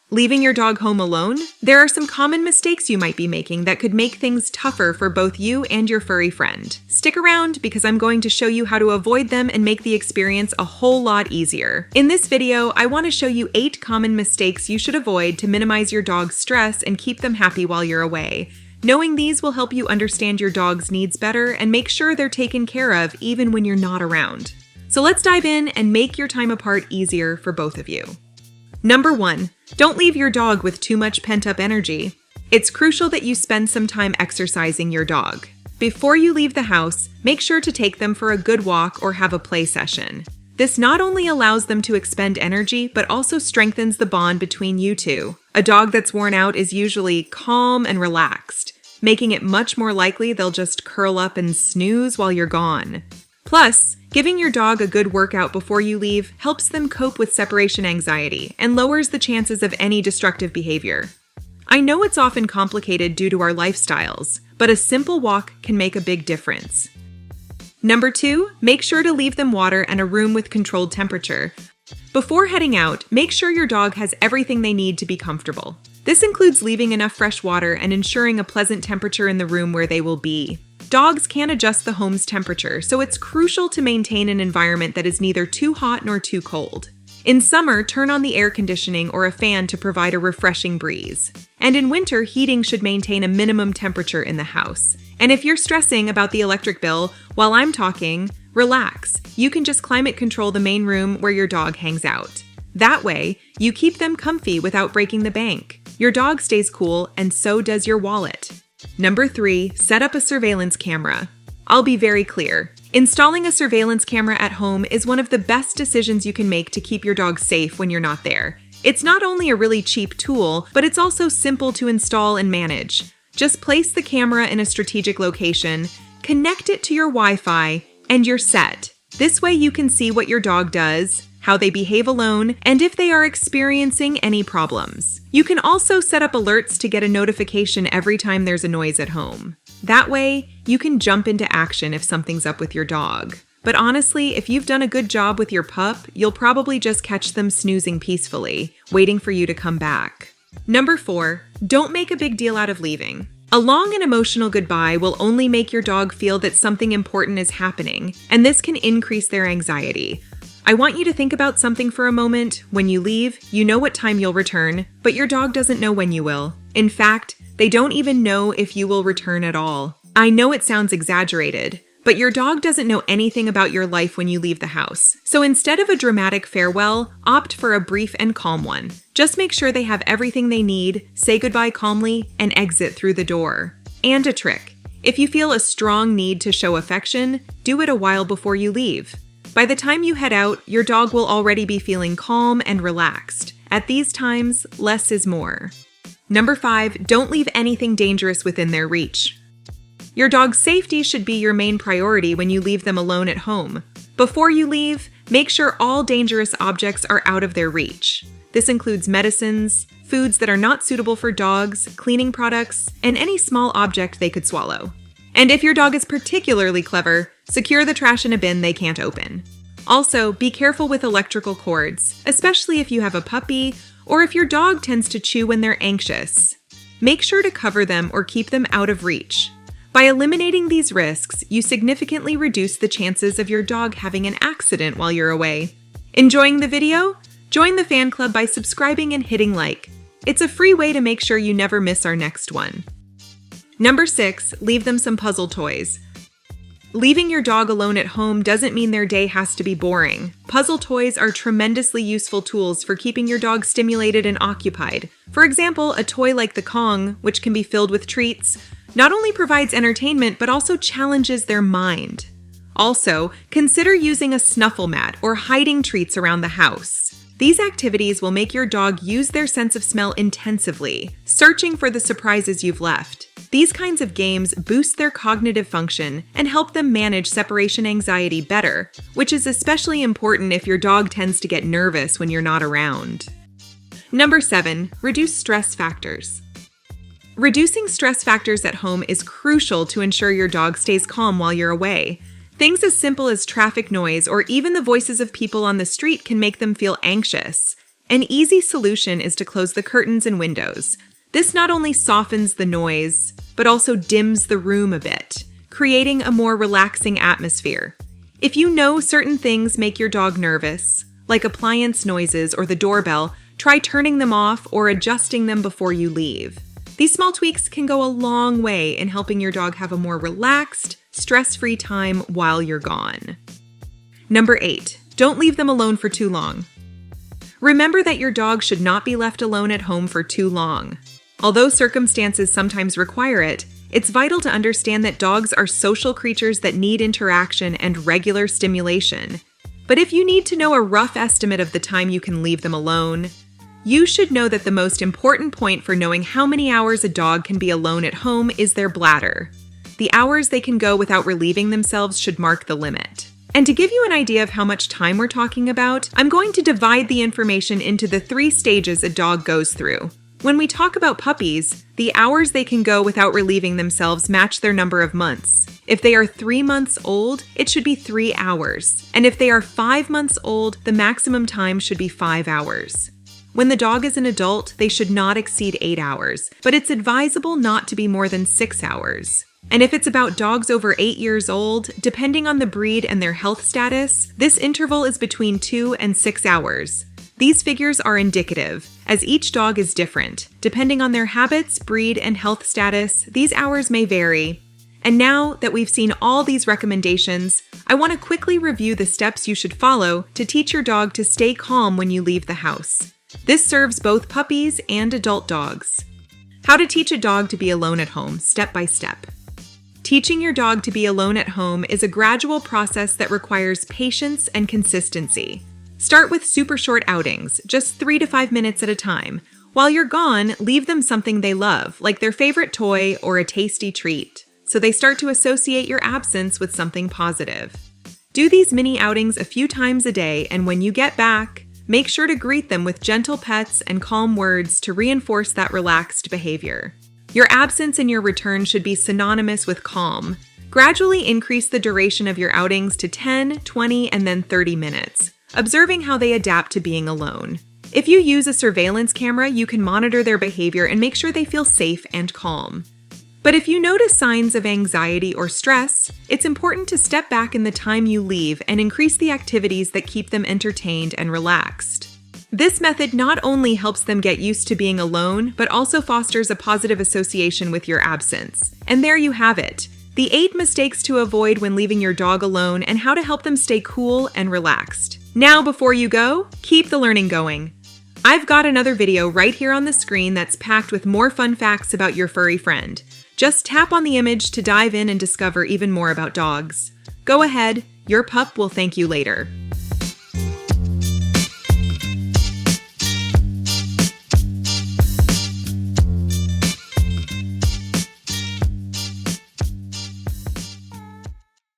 Leaving your dog home alone? There are some common mistakes you might be making that could make things tougher for both you and your furry friend. Stick around because I'm going to show you how to avoid them and make the experience a whole lot easier. In this video, I want to show you 8 common mistakes you should avoid to minimize your dog's stress and keep them happy while you're away. Knowing these will help you understand your dog's needs better and make sure they're taken care of even when you're not around. So let's dive in and make your time apart easier for both of you. Number 1, don't leave your dog with too much pent-up energy. It's crucial that you spend some time exercising your dog. Before you leave the house, make sure to take them for a good walk or have a play session. This not only allows them to expend energy, but also strengthens the bond between you two. A dog that's worn out is usually calm and relaxed, making it much more likely they'll just curl up and snooze while you're gone. Plus, giving your dog a good workout before you leave helps them cope with separation anxiety and lowers the chances of any destructive behavior. I know it's often complicated due to our lifestyles, but a simple walk can make a big difference. Number 2, make sure to leave them water and a room with controlled temperature. Before heading out, make sure your dog has everything they need to be comfortable. This includes leaving enough fresh water and ensuring a pleasant temperature in the room where they will be. Dogs can adjust the home's temperature, so it's crucial to maintain an environment that is neither too hot nor too cold. In summer, turn on the air conditioning or a fan to provide a refreshing breeze. And in winter, heating should maintain a minimum temperature in the house. And if you're stressing about the electric bill while I'm talking, relax. You can just climate control the main room where your dog hangs out. That way, you keep them comfy without breaking the bank. Your dog stays cool, and so does your wallet. Number 3, set up a surveillance camera. I'll be very clear. Installing a surveillance camera at home is one of the best decisions you can make to keep your dog safe when you're not there. It's not only a really cheap tool, but it's also simple to install and manage. Just place the camera in a strategic location, connect it to your Wi-Fi, and you're set. This way you can see what your dog does, how they behave alone, and if they are experiencing any problems. You can also set up alerts to get a notification every time there's a noise at home. That way, you can jump into action if something's up with your dog. But honestly, if you've done a good job with your pup, you'll probably just catch them snoozing peacefully, waiting for you to come back. Number 4, don't make a big deal out of leaving. A long and emotional goodbye will only make your dog feel that something important is happening, and this can increase their anxiety. I want you to think about something for a moment. When you leave, you know what time you'll return, but your dog doesn't know when you will. In fact, they don't even know if you will return at all. I know it sounds exaggerated, but your dog doesn't know anything about your life when you leave the house. So instead of a dramatic farewell, opt for a brief and calm one. Just make sure they have everything they need, say goodbye calmly, and exit through the door. And a trick. If you feel a strong need to show affection, do it a while before you leave. By the time you head out, your dog will already be feeling calm and relaxed. At these times, less is more. Number 5, don't leave anything dangerous within their reach. Your dog's safety should be your main priority when you leave them alone at home. Before you leave, make sure all dangerous objects are out of their reach. This includes medicines, foods that are not suitable for dogs, cleaning products, and any small object they could swallow. And if your dog is particularly clever, secure the trash in a bin they can't open. Also, be careful with electrical cords, especially if you have a puppy or if your dog tends to chew when they're anxious. Make sure to cover them or keep them out of reach. By eliminating these risks, you significantly reduce the chances of your dog having an accident while you're away. Enjoying the video? Join the fan club by subscribing and hitting like. It's a free way to make sure you never miss our next one. Number 6, leave them some puzzle toys. Leaving your dog alone at home doesn't mean their day has to be boring. Puzzle toys are tremendously useful tools for keeping your dog stimulated and occupied. For example, a toy like the Kong, which can be filled with treats, not only provides entertainment but also challenges their mind. Also, consider using a snuffle mat or hiding treats around the house. These activities will make your dog use their sense of smell intensively, searching for the surprises you've left. These kinds of games boost their cognitive function and help them manage separation anxiety better, which is especially important if your dog tends to get nervous when you're not around. Number 7, reduce stress factors. Reducing stress factors at home is crucial to ensure your dog stays calm while you're away. Things as simple as traffic noise or even the voices of people on the street can make them feel anxious. An easy solution is to close the curtains and windows. This not only softens the noise, but also dims the room a bit, creating a more relaxing atmosphere. If you know certain things make your dog nervous, like appliance noises or the doorbell, try turning them off or adjusting them before you leave. These small tweaks can go a long way in helping your dog have a more relaxed, stress-free time while you're gone. Number 8, don't leave them alone for too long. Remember that your dog should not be left alone at home for too long. Although circumstances sometimes require it, it's vital to understand that dogs are social creatures that need interaction and regular stimulation. But if you need to know a rough estimate of the time you can leave them alone, you should know that the most important point for knowing how many hours a dog can be alone at home is their bladder. The hours they can go without relieving themselves should mark the limit. And to give you an idea of how much time we're talking about, I'm going to divide the information into the 3 stages a dog goes through. When we talk about puppies, the hours they can go without relieving themselves match their number of months. If they are 3 months old, it should be 3 hours. And if they are 5 months old, the maximum time should be 5 hours. When the dog is an adult, they should not exceed 8 hours, but it's advisable not to be more than 6 hours. And if it's about dogs over 8 years old, depending on the breed and their health status, this interval is between 2 and 6 hours. These figures are indicative, as each dog is different. Depending on their habits, breed, and health status, these hours may vary. And now that we've seen all these recommendations, I want to quickly review the steps you should follow to teach your dog to stay calm when you leave the house. This serves both puppies and adult dogs. How to teach a dog to be alone at home, step by step. Teaching your dog to be alone at home is a gradual process that requires patience and consistency. Start with super short outings, just 3 to 5 minutes at a time. While you're gone, leave them something they love, like their favorite toy or a tasty treat, so they start to associate your absence with something positive. Do these mini outings a few times a day, and when you get back, make sure to greet them with gentle pets and calm words to reinforce that relaxed behavior. Your absence and your return should be synonymous with calm. Gradually increase the duration of your outings to 10, 20, and then 30 minutes, observing how they adapt to being alone. If you use a surveillance camera, you can monitor their behavior and make sure they feel safe and calm. But if you notice signs of anxiety or stress, it's important to step back in the time you leave and increase the activities that keep them entertained and relaxed. This method not only helps them get used to being alone, but also fosters a positive association with your absence. And there you have it, the 8 mistakes to avoid when leaving your dog alone and how to help them stay cool and relaxed. Now, before you go, keep the learning going. I've got another video right here on the screen that's packed with more fun facts about your furry friend. Just tap on the image to dive in and discover even more about dogs. Go ahead, your pup will thank you later.